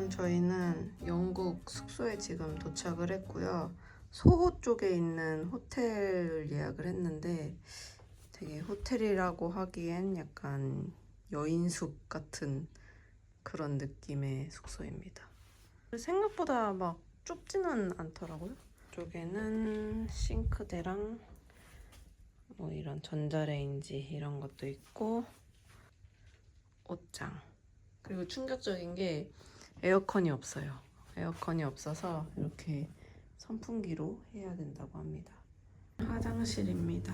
여러분, 저희는 영국 숙소에 지금 도착을 했고요. 소호 쪽에 있는 호텔을 예약을 했는데 되게 호텔이라고 하기엔 약간 여인숙 같은 그런 느낌의 숙소입니다. 생각보다 막 좁지는 않더라고요. 이쪽에는 싱크대랑 뭐 이런 전자레인지 이런 것도 있고 옷장, 그리고 충격적인 게 에어컨이 없어요. 에어컨이 없어서 이렇게 선풍기로 해야 된다고 합니다. 화장실입니다.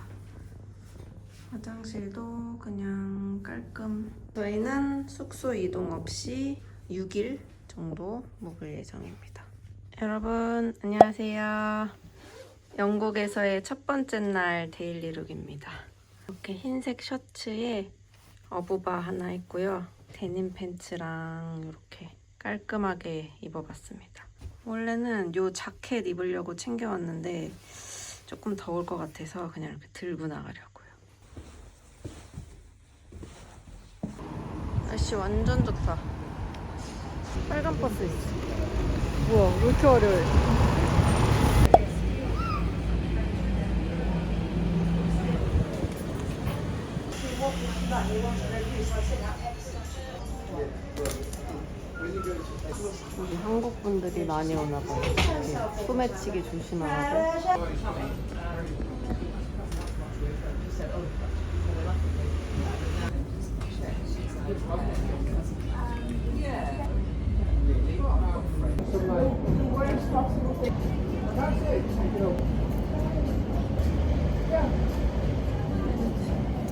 화장실도 그냥 깔끔. 저희는 숙소 이동 없이 6일 정도 묵을 예정입니다. 여러분 안녕하세요. 영국에서의 첫 번째 날 데일리룩입니다. 이렇게 흰색 셔츠에 어부바 하나 있고요. 데님 팬츠랑 이렇게 깔끔하게 입어봤습니다. 원래는 이 자켓 입으려고 챙겨왔는데 조금 더울 것 같아서 그냥 이렇게 들고 나가려고요. 날씨 완전 좋다. 빨간 버스 있어. 뭐야, 왜 이렇게 어려워? 여기 한국 분들이 많이 오나 봐요. 이렇게 소매치기 조심하라고.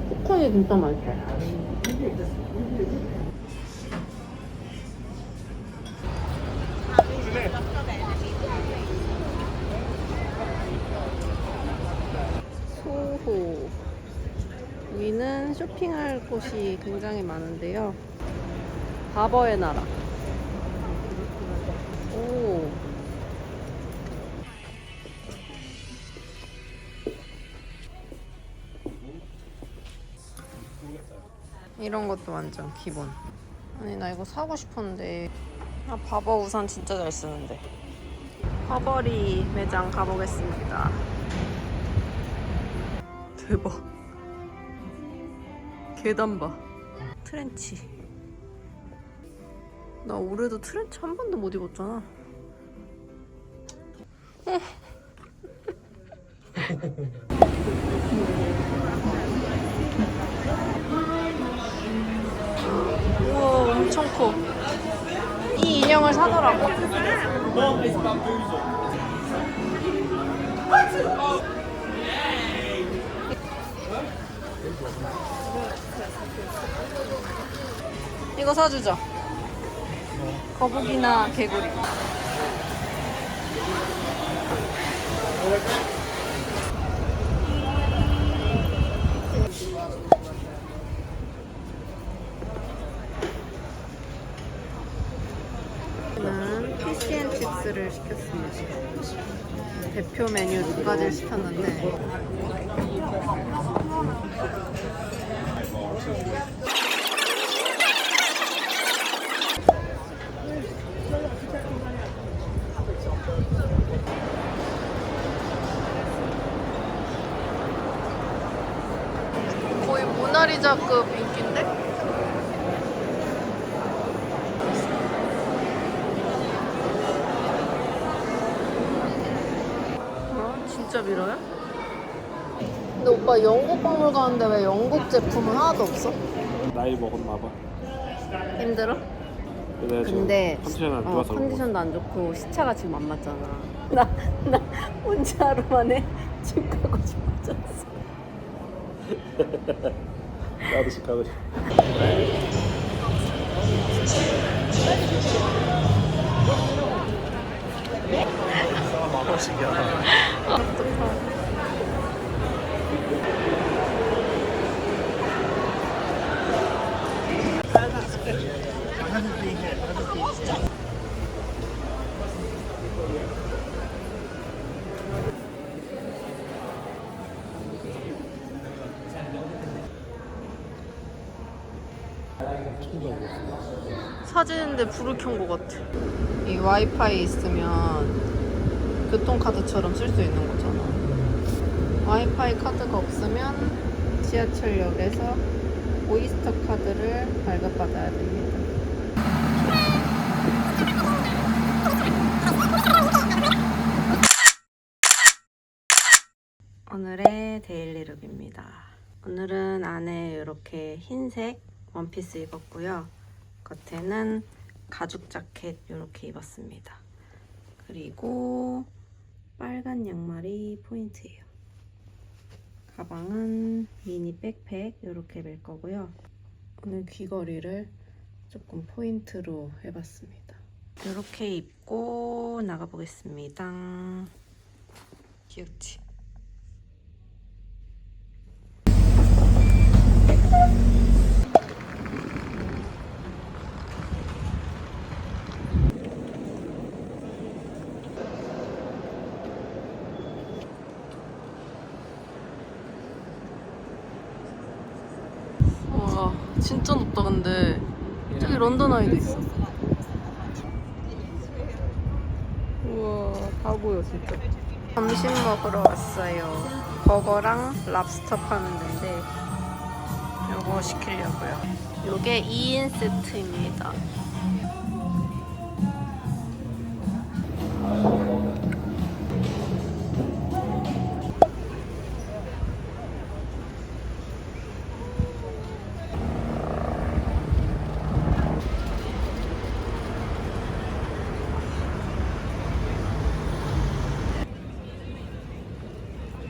포콘이 진짜 맛있어. 소호. 여기는 쇼핑할 곳이 굉장히 많은데요. 바버의 나라. 오. 이런 것도 완전 기본. 아니, 나 이거 사고 싶었는데. 아, 바버 우산 진짜 잘 쓰는데. 버버리 매장 가보겠습니다. 대박. 계단 봐. 트렌치. 나 올해도 트렌치 한 번도 못 입었잖아. 우와, 엄청 커. 이 인형을 사더라고. 이거 사주자. 거북이나 개구리. 저는 피시앤칩스를 시켰습니다. 대표 메뉴 2가지를 시켰는데 거의 모나리자급 인기인데? 진짜 밀어요? 근데 오빠 영국 박물 가는데 왜 영국 제품은 하나도 없어? 나이 먹었나 봐. 힘들어? 근데 컨디션 안 좋아서 컨디션도 안 좋고 시차가 지금 안 맞잖아. 나 혼자 하루 만에 집 가고 싶어졌어. 나도 집 가고 싶어. 신기하다. 사진인데 불을 켠 것 같아. 이 와이파이 있으면 교통카드처럼 쓸 수 있는 거잖아. 와이파이 카드가 없으면 지하철역에서 오이스터 카드를 발급받아야 됩니다. 오늘의 데일리룩입니다. 오늘은 안에 이렇게 흰색 원피스 입었고요. 겉에는 가죽 자켓 이렇게 입었습니다. 그리고 빨간 양말이 포인트예요. 가방은 미니 백팩 이렇게 멜 거고요. 오늘 귀걸이를 조금 포인트로 해봤습니다. 이렇게 입고 나가보겠습니다. 귀엽지? 와 진짜 높다. 근데 저기 런던 아이도 있어. 우와 다 보여 진짜. 점심 먹으러 왔어요. 버거랑 랍스터 파는 데인데 요거 시키려고요. 요게 2인 세트입니다.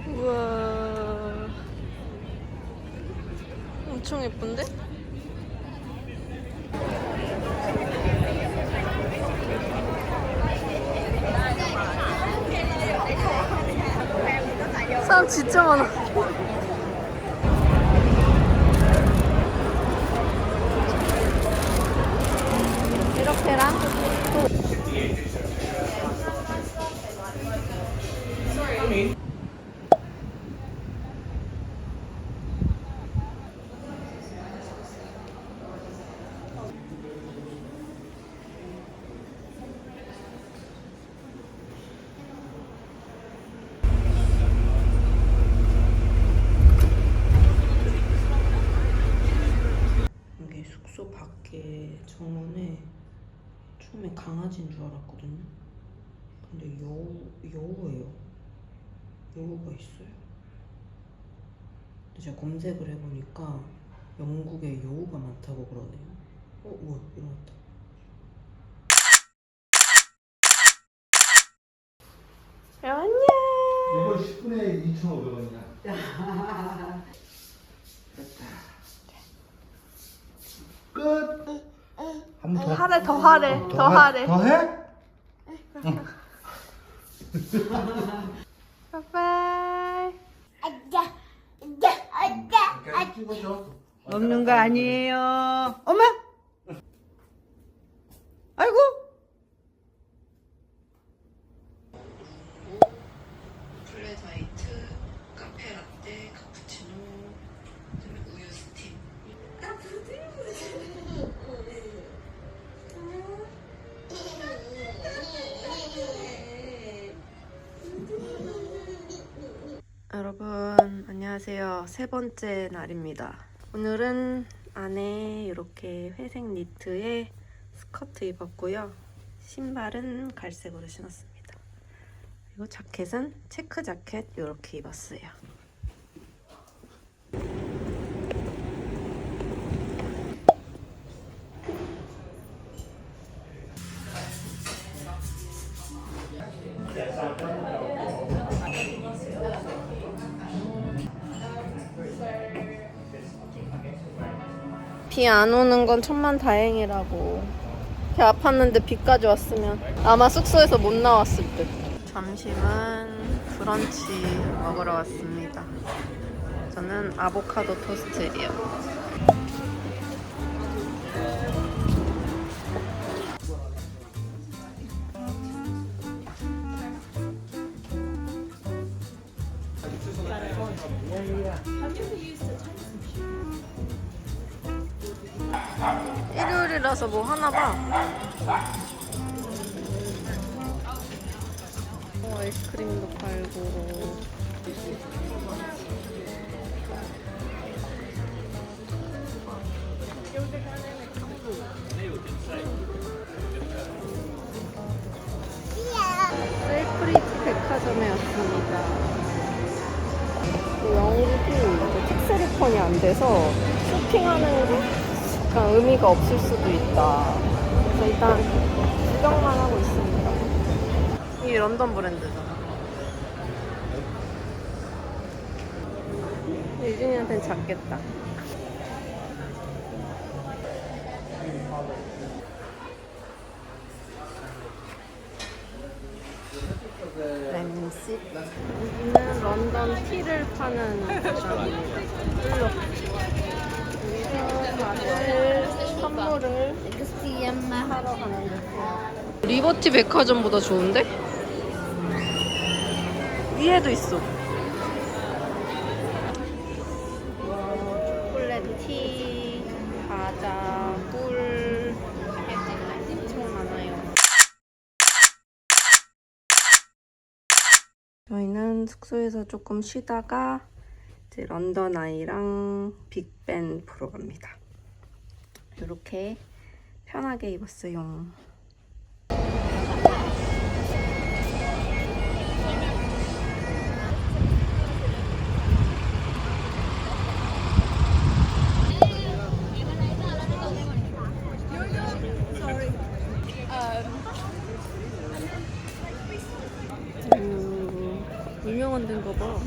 우와 엄청 예쁜데? 사람 진짜 많아. 이렇게랑 이게 숙소 밖에 정원에 처음에 강아지인 줄 알았거든요. 근데 여우예요. 여우가 있어요. 근데 제가 검색을 해보니까 영국에 여우가 많다고 그러네요. 우와 일어났다. 안녕. 이거 10분에 2,500원이야. 끝. 한 번 더. 하래 더 하래 더 하래. 더 해? 바이바이. 찍어줘. 먹는 거 아니에요. 엄마! 아이고! 플랫화이트, 카페라떼, 카푸치노, 그다음에 우유 스틱. 여러분 안녕하세요. 세 번째 날입니다. 오늘은 안에 이렇게 회색 니트에 스커트 입었고요. 신발은 갈색으로 신었습니다. 그리고 자켓은 체크 자켓 이렇게 입었어요. 비 안 오는 건 천만 다행이라고. 배 아팠는데 비까지 왔으면 아마 숙소에서 못 나왔을 듯. 점심은 브런치 먹으러 왔습니다. 저는 아보카도 토스트예요. 일요일이라 밤이라서 뭐 하나 봐. 아이스크림도 팔고. 셀프리티 백화점에 왔습니다. 영국이 이제 텍스리폰이 안 돼서 쇼핑하는 게 약간 의미가 없을 수도 있다. 그래서 일단 구경만 하고 있습니다. 이게 런던 브랜드잖아. 유진이한테는 작겠다. 램십. 여기는 런던 티를 파는 매장입니다. 여기서 다들 선물을 사러 가는데 리버티 백화점보다 좋은데? 위에도 있어. 초콜릿 티, 과자, 꿀 엄청 많아요. 저희는 숙소에서 조금 쉬다가 이제 런던 아이랑 빅벤 보러 갑니다. 이렇게 편하게 입었어요. 유명한 데인가 봐.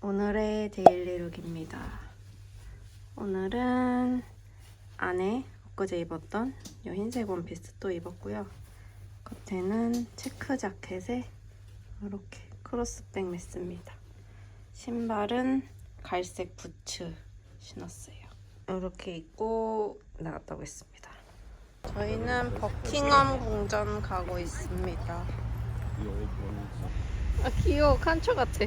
오늘의 데일리룩입니다. 오늘은 안에 엊그제 입었던 이 흰색 원피스 또 입었고요. 겉에는 체크 자켓에 이렇게 크로스백 맸습니다. 신발은 갈색 부츠 신었어요. 이렇게 입고 나갔다고 했습니다. 저희는 버킹엄 궁전 가고 있습니다. 아 귀여워. 칸초 같아.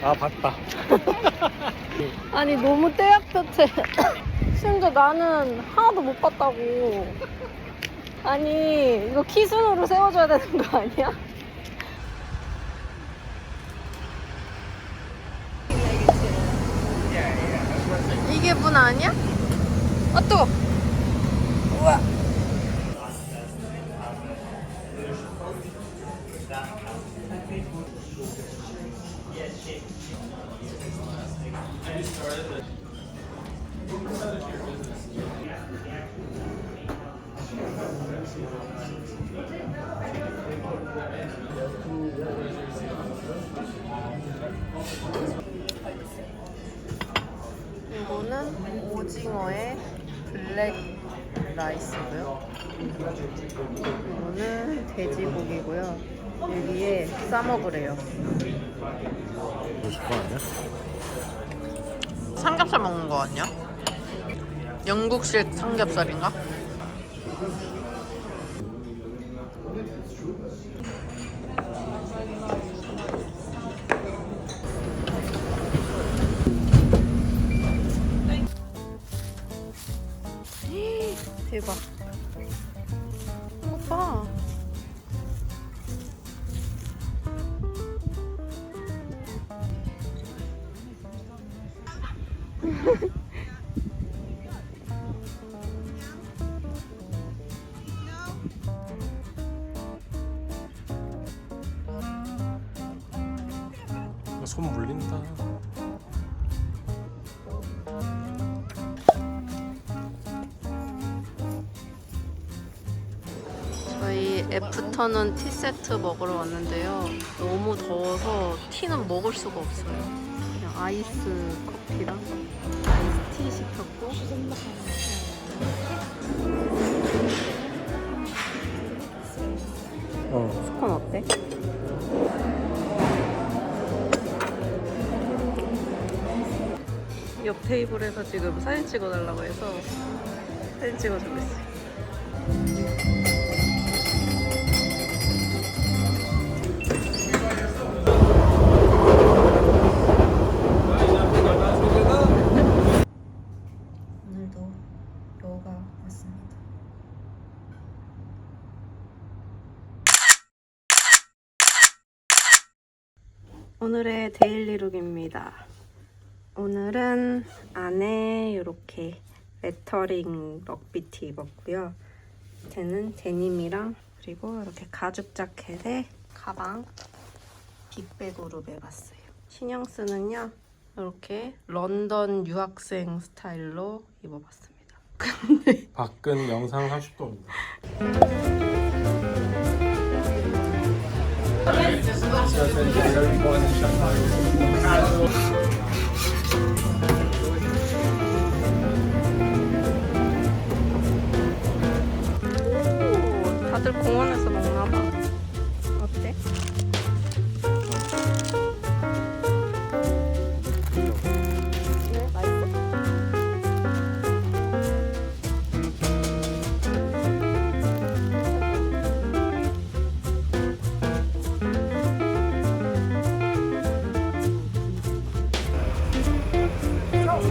아 봤다. 아니 너무 떼약볕에 심지어 나는 하나도 못 봤다고. 아니 이거 키순으로 세워줘야 되는 거 아니야? 이게 문 아니야? 아 뜨거. 우와. 이거는 오징어의 블랙 라이스고요. 이거는 돼지고기고요. 여기에 싸먹으래요. 이거 좋아 아니야? 삼겹살 먹는 거 아니야? 영국식 삼겹살인가? 대박. 오빠. 손 물린다. 애프터눈 티 세트 먹으러 왔는데요. 너무 더워서 티는 먹을 수가 없어요. 그냥 아이스 커피랑 아이스 티 시켰고. 스콘 어때? 옆 테이블에서 지금 사진 찍어달라고 해서 사진 찍어주고 있어요. 오늘도 여우가 왔습니다. 오늘의 데일리룩입니다. 오늘은 안에 이렇게 레터링 럭비티 입었고요. 밑에는 데님이랑 그리고 이렇게 가죽 자켓에 가방 빅백으로 매봤어요. 신형스는요 이렇게 런던 유학생 스타일로 입어봤습니다. 근데 밖은 영상 30도입니다. 오, 다들 공원에서 먹나봐. 어때? 네, 맛있어?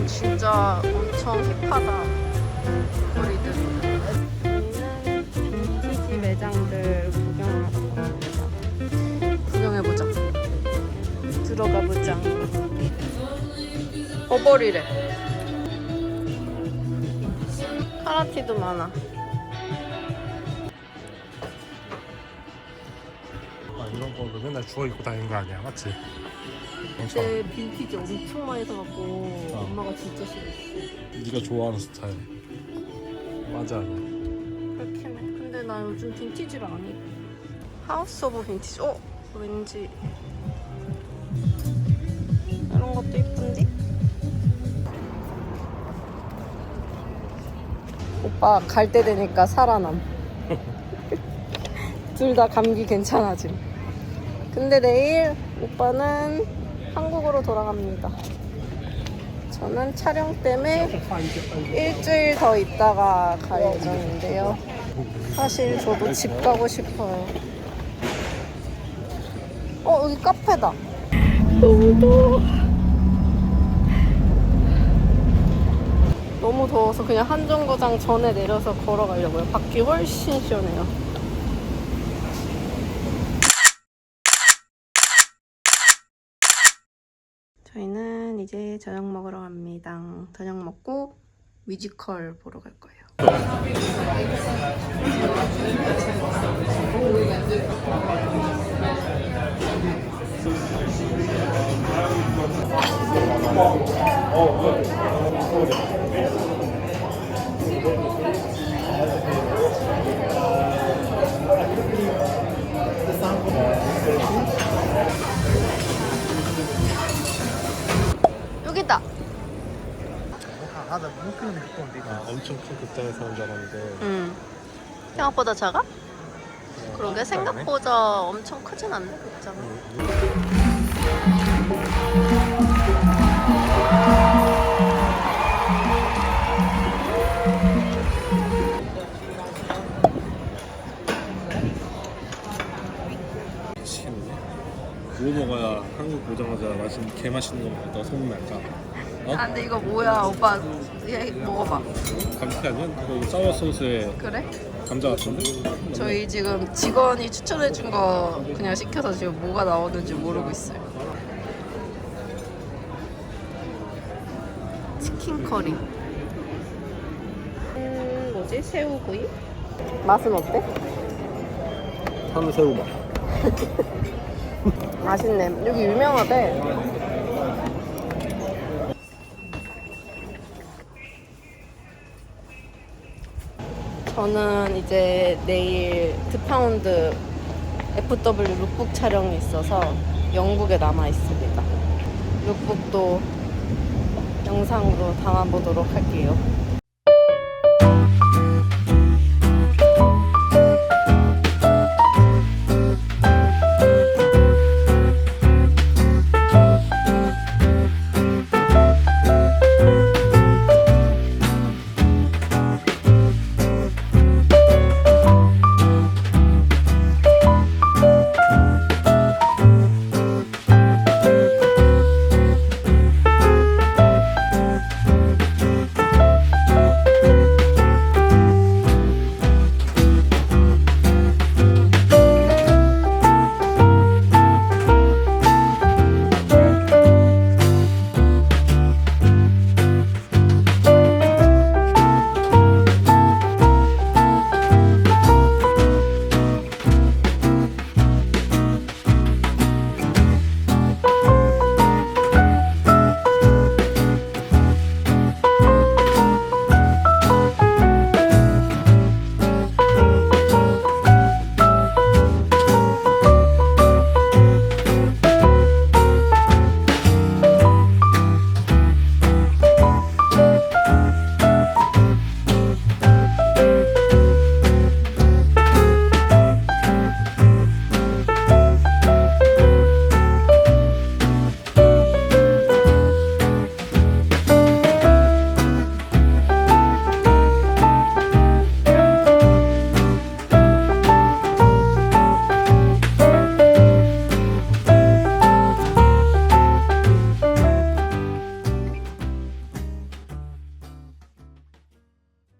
진짜 엄청 힙하다. 거리들. 저희는 빈티지 매장들 구경하러 갑니다. 구경해보자. 들어가보자. 버버리래. 카라티도 많아. 이런 거 맨날 주워 입고 다니는 거 아니야, 맞지? 그때 빈티지 엄청 많이 사갖고 엄마가 진짜 싫어했어. 네가 좋아하는 스타일. 맞아. 그렇긴 해. 근데 나 요즘 빈티지를 안 입어. 하우스 오브 빈티지. 왠지 이런 것도 이쁜데? 오빠 갈 때 되니까 살아남. 둘 다 감기 괜찮아짐. 근데 내일 오빠는 한국으로 돌아갑니다. 저는 촬영 때문에 일주일 더 있다가 갈 예정인데요. 사실 저도 집 가고 싶어요. 여기 카페다. 너무 더워. 너무 더워서 그냥 한정거장 전에 내려서 걸어가려고요. 밖이 훨씬 시원해요. 저희는 이제 저녁 먹으러 갑니다. 저녁 먹고 뮤지컬 보러 갈 거예요. 여기다. 엄청 큰 극장에서 온 줄 알았는데. 생각보다 작아? 그러게 생각보다 엄청 크진 않네 극장은. 미치겠네. 뭐 먹어야 한국 오자마자 개 맛있는 거 먹었다가 소문날까? 아 근데 이거 뭐야 오빠 얘 먹어봐. 감튀 아니야? 그 사워 소스에 그래? 감자 같은데? 저희 지금 직원이 추천해준 거 그냥 시켜서 지금 뭐가 나오는지 모르고 있어요. 치킨 커리. 뭐지? 새우구이? 맛은 어때? 한새우 맛. 맛있네. 여기 유명하대. 저는 이제 내일 드파운드 FW 룩북 촬영이 있어서 영국에 남아 있습니다. 룩북도 영상으로 담아보도록 할게요.